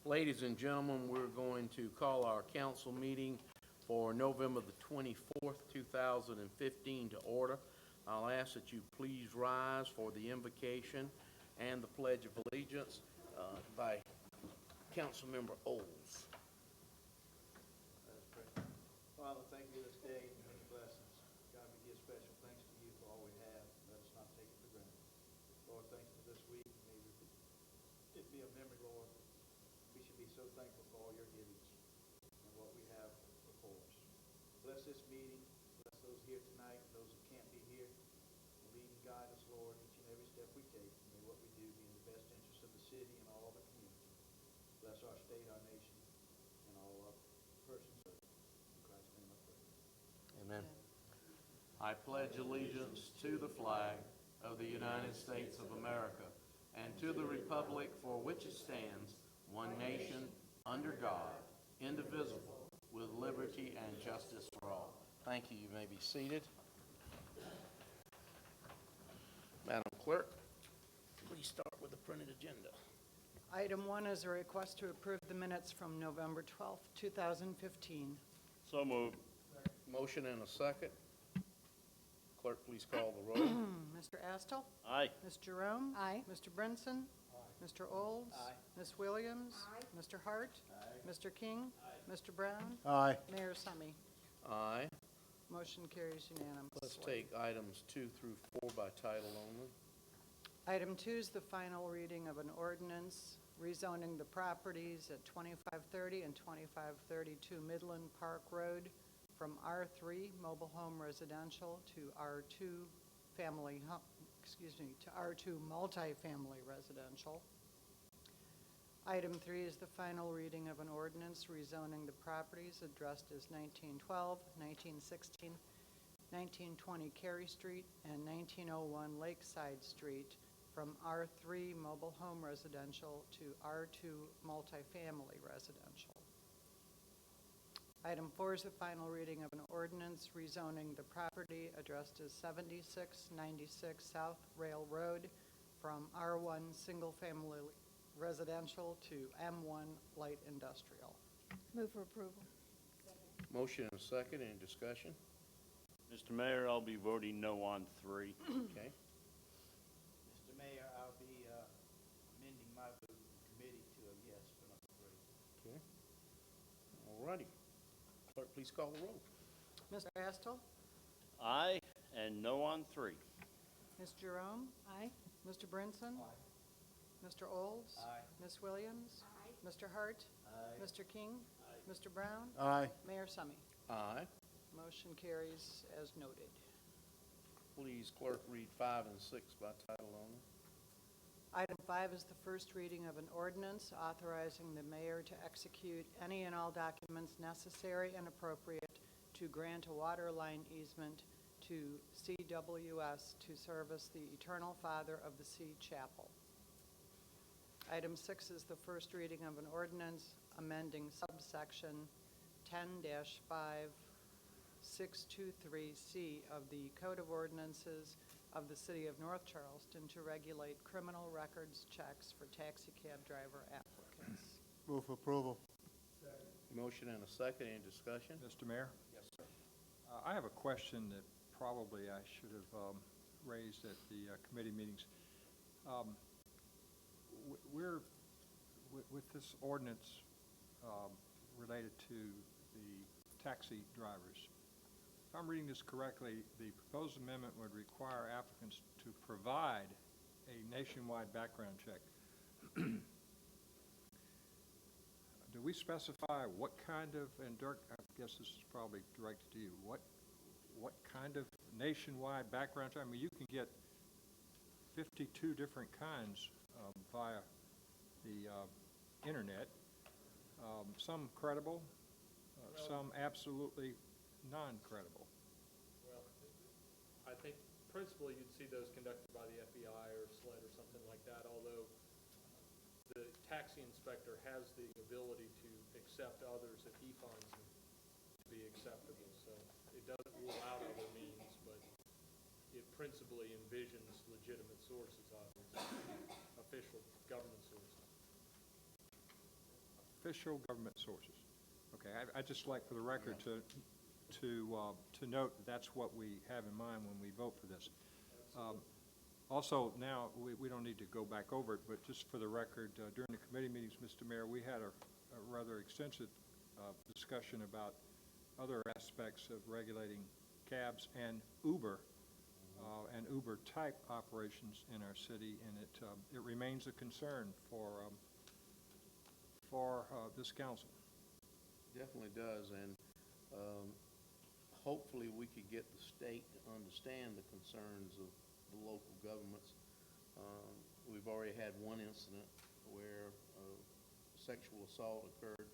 Ladies and gentlemen, we're going to call our council meeting for November the 24th, 2015 to order. I'll ask that you please rise for the invocation and the Pledge of Allegiance by Councilmember Olds. Let us pray. Father, thank you this day and many blessings. God, we give special thanks to you for all we have. Let us not take it for granted. Lord, thank you for this week. May it be a memory, Lord. We should be so thankful for all your givings and what we have before us. Bless this meeting. Bless those here tonight and those who can't be here. Lead and guide us, Lord, each and every step we take. May what we do be in the best interest of the city and all the community. Bless our state, our nation, and all our persons of it. In Christ's name I pray. Amen. I pledge allegiance to the flag of the United States of America and to the republic for which it stands, one nation, under God, indivisible, with liberty and justice for all. Thank you. You may be seated. Madam Clerk, please start with the printed agenda. Item 1 is a request to approve the minutes from November 12th, 2015. So moved. Motion and a second. Clerk, please call the roll. Mr. Astle? Aye. Ms. Jerome? Aye. Mr. Brinson? Mr. Olds? Aye. Ms. Williams? Aye. Mr. Hart? Mr. King? Mr. Brown? Aye. Mayor Summy. Aye. Motion carries unanimously. Let's take items 2 through 4 by title only. Item 2 is the final reading of an ordinance rezoning the properties at 2530 and 2532 Midland Park Road from R3 mobile home residential to R2 multifamily residential. Item 3 is the final reading of an ordinance rezoning the properties addressed as 1912, 1916, 1920 Cary Street, and 1901 Lakeside Street from R3 mobile home residential to R2 multifamily residential. Item 4 is the final reading of an ordinance rezoning the property addressed as 7696 South Rail Road from R1 single-family residential to M1 light industrial. Move for approval. Motion and a second. Any discussion? Mr. Mayor, I'll be voting no on 3. Okay. Mr. Mayor, I'll be amending my vote in committee to a yes for number 3. Okay. All righty. Clerk, please call the roll. Mr. Astle? Aye, and no on 3. Ms. Jerome? Aye. Mr. Brinson? Mr. Olds? Aye. Ms. Williams? Aye. Mr. Hart? Aye. Mr. King? Mr. Brown? Aye. Mayor Summy. Aye. Motion carries as noted. Please, clerk, read 5 and 6 by title only. Item 5 is the first reading of an ordinance authorizing the mayor to execute any and all documents necessary and appropriate to grant a water line easement to CWS to service the Eternal Father of the Sea Chapel. Item 6 is the first reading of an ordinance amending subsection 10-5623C of the Code of Ordinances of the City of North Charleston to regulate criminal records checks for taxi cab driver applicants. Move for approval. Motion and a second. Any discussion? Mr. Mayor, Yes, sir. I have a question that probably I should have raised at the committee meetings. With this ordinance related to the taxi drivers, if I'm reading this correctly, the proposed amendment would require applicants to provide a nationwide background check. Do we specify what kind of, and Dirk, I guess this is probably directed to you, what kind of nationwide background check? I mean, you can get 52 different kinds via the internet, some credible, some absolutely non-credible. Well, I think principally you'd see those conducted by the FBI or SLED or something like that, although the taxi inspector has the ability to accept others if he finds them to be acceptable. So it doesn't rule out other means, but it principally envisions legitimate sources, obviously, official government sources. official government sources. Okay, I'd just like for the record to note that that's what we have in mind when we vote for this. Also, now, we don't need to go back over it, but just for the record, during the committee meetings, Mr. Mayor, we had a rather extensive discussion about other aspects of regulating cabs and Uber type operations in our city, and it remains a concern for this council. Definitely does, and hopefully we could get the state to understand the concerns of the local governments. We've already had one incident where sexual assault occurred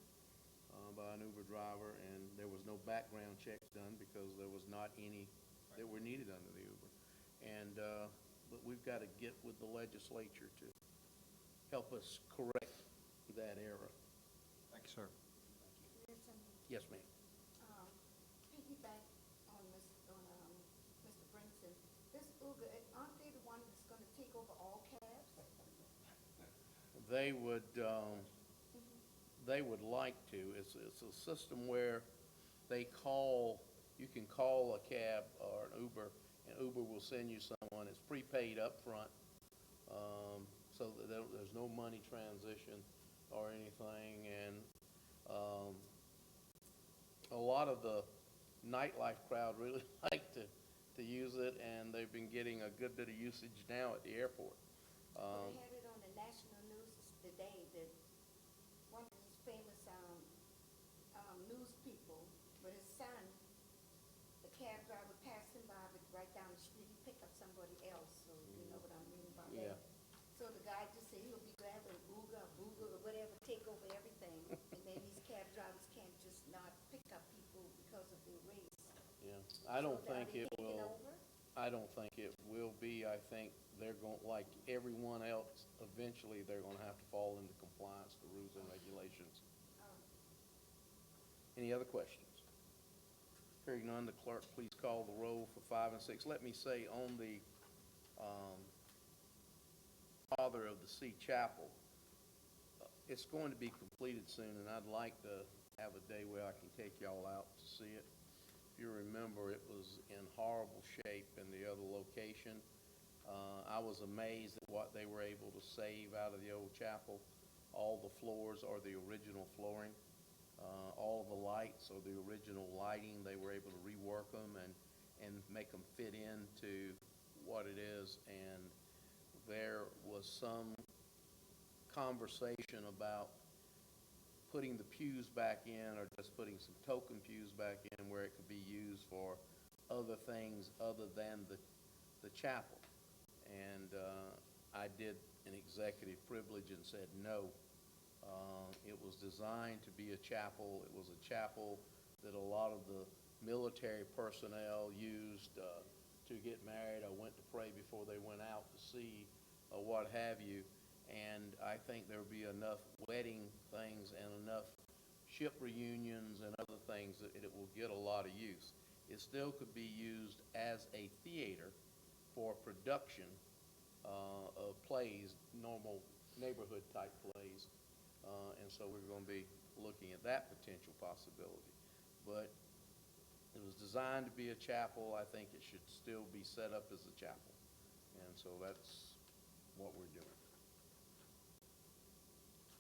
by an Uber driver, and there was no background checks done because there was not any that were needed under the Uber. And but we've got to get with the legislature to help us correct that error. Thank you, sir. Listen, Yes, ma'am. piggyback on Mr. Brinson, this Uber, aren't they the one that's gonna take over all cabs? They would like to. It's a system where you can call a cab or an Uber, and Uber will send you someone. It's prepaid up front, so that there's no money transition or anything. And a lot of the nightlife crowd really like to use it, and they've been getting a good bit of usage now at the airport. Well, they had it on the national news today that one of his famous news people, with his son, the cab driver passed him by, but right down the street, he picked up somebody else, so you know what I mean by Yeah. that. So the guy just said he'll be grabbing Uber or whatever, take over everything, and then these cab drivers can't just not pick up people because of their race. Yeah, I don't So are think they it taking will. over? I don't think it will be. I think they're going, like everyone else, eventually they're going to have to fall into compliance to rules and regulations. Any other questions? Hearing none, the clerk please call the roll for 5 and 6. Let me say on the Father of the Sea Chapel, it's going to be completed soon, and I'd like to have a day where I can take y'all out to see it. If you remember, it was in horrible shape in the other location. I was amazed at what they were able to save out of the old chapel. All the floors are the original flooring. All the lights are the original lighting. They were able to rework them and make them fit into what it is. And there was some conversation about putting the pews back in or just putting some token pews back in where it could be used for other things other than the chapel. And I did an executive privilege and said no. It was designed to be a chapel. It was a chapel that a lot of the military personnel used to get married or went to pray before they went out to sea or what have you. And I think there will be enough wedding things and enough ship reunions and other things that it will get a lot of use. It still could be used as a theater for production of plays, normal neighborhood type plays. And so we're going to be looking at that potential possibility. But it was designed to be a chapel. I think it should still be set up as a chapel. And so that's what we're doing.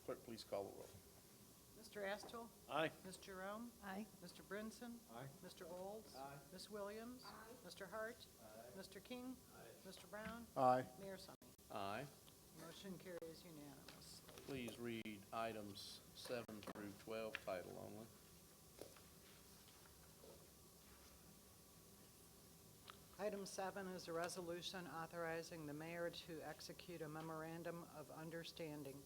Clerk, please call the roll. Mr. Astle? Aye. Ms. Jerome? Aye. Mr. Brinson? Aye. Mr. Olds? Aye. Ms. Williams? Aye. Mr. Hart? Mr. King? Mr. Brown? Aye. Mayor Summy. Aye. Motion carries unanimous. Please read items 7 through 12, title only. Item 7 is a resolution authorizing the mayor to execute a memorandum of understanding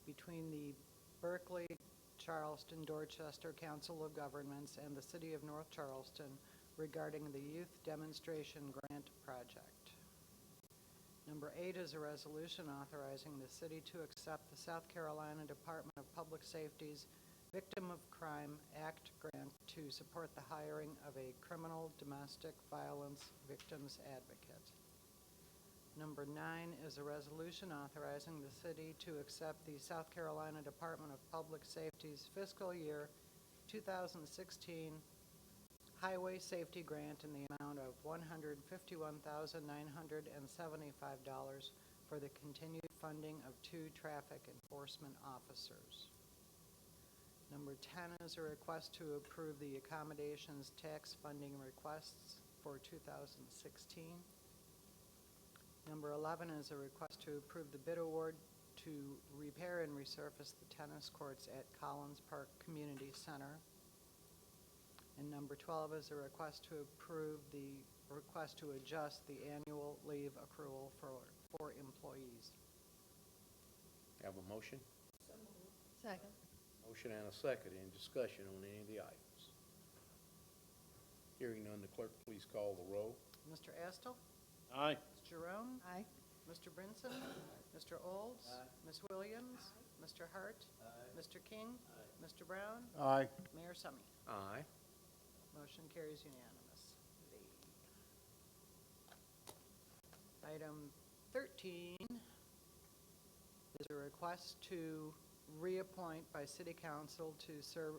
between the Berkeley, Charleston, Dorchester Council of Governments and the City of North Charleston regarding the Youth Demonstration Grant Project. Number 8 is a resolution authorizing the city to accept the South Carolina Department of Public Safety's Victim of Crime Act grant to support the hiring of a criminal domestic violence victims advocate. Number 9 is a resolution authorizing the city to accept the South Carolina Department of Public Safety's fiscal year 2016 Highway Safety Grant in the amount of $151,975 for the continued funding of 2 traffic enforcement officers. Number 10 is a request to approve the accommodations tax funding requests for 2016. Number 11 is a request to approve the bid award to repair and resurface the tennis courts at Collins Park Community Center. And number 12 is a request to approve the request to adjust the annual leave accrual for employees. Have a motion? Second. Motion and a second. Any discussion on any of the items? Hearing none, the clerk please call the roll. Mr. Estel? Aye. Ms. Jerome? Aye. Mr. Brinson? Mr. Olds? Ms. Williams? Mr. Hart? Mr. King? Mr. Brown? Aye. Mayor Summy? Aye. Motion carries unanimously. Item 13 is a request to reappoint by City Council to serve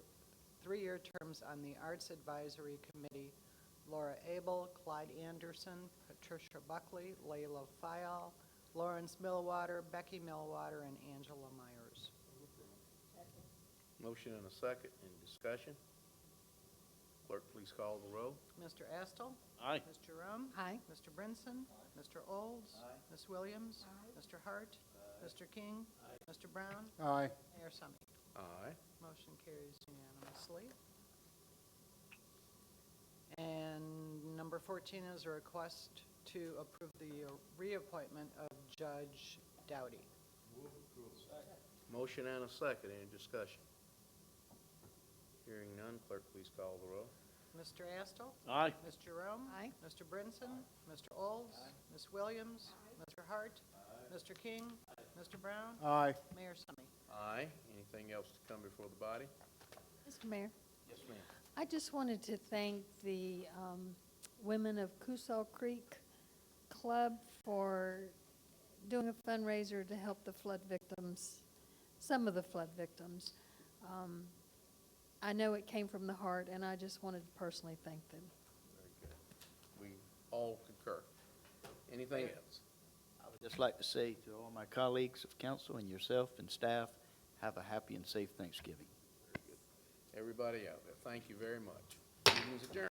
3-year terms on the Arts Advisory Committee Laura Abel, Clyde Anderson, Patricia Buckley, Layla Fayal, Lawrence Millwater, Becky Millwater, and Angela Myers. Motion and a second. Any discussion? Clerk, please call the roll. Mr. Estel? Aye. Ms. Jerome? Aye. Mr. Brinson? Mr. Olds? Ms. Williams? Mr. Hart? Mr. King? Mr. Brown? Aye. Mayor Summy? Aye. Motion carries unanimously. And number 14 is a request to approve the reappointment of Judge Dowdy. Motion and a second. Any discussion? Hearing none, clerk, please call the roll. Mr. Astle? Aye. Ms. Jerome? Aye. Mr. Brinson? Mr. Olds? Ms. Williams? Mr. Hart? Mr. King? Mr. Brown? Aye. Mayor Summy? Aye. Anything else to come before the body? Mr. Mayor, Yes, ma'am. I just wanted to thank the women of Cusall Creek Club for doing a fundraiser to help the flood victims, some of the flood victims. I know it came from the heart, and I just wanted to personally thank them. Very good. We all concur. Anything else? I would just like to say to all my colleagues of council and yourself and staff, have a happy and safe Thanksgiving. Very good. Everybody out there, thank you very much. Meeting is adjourned.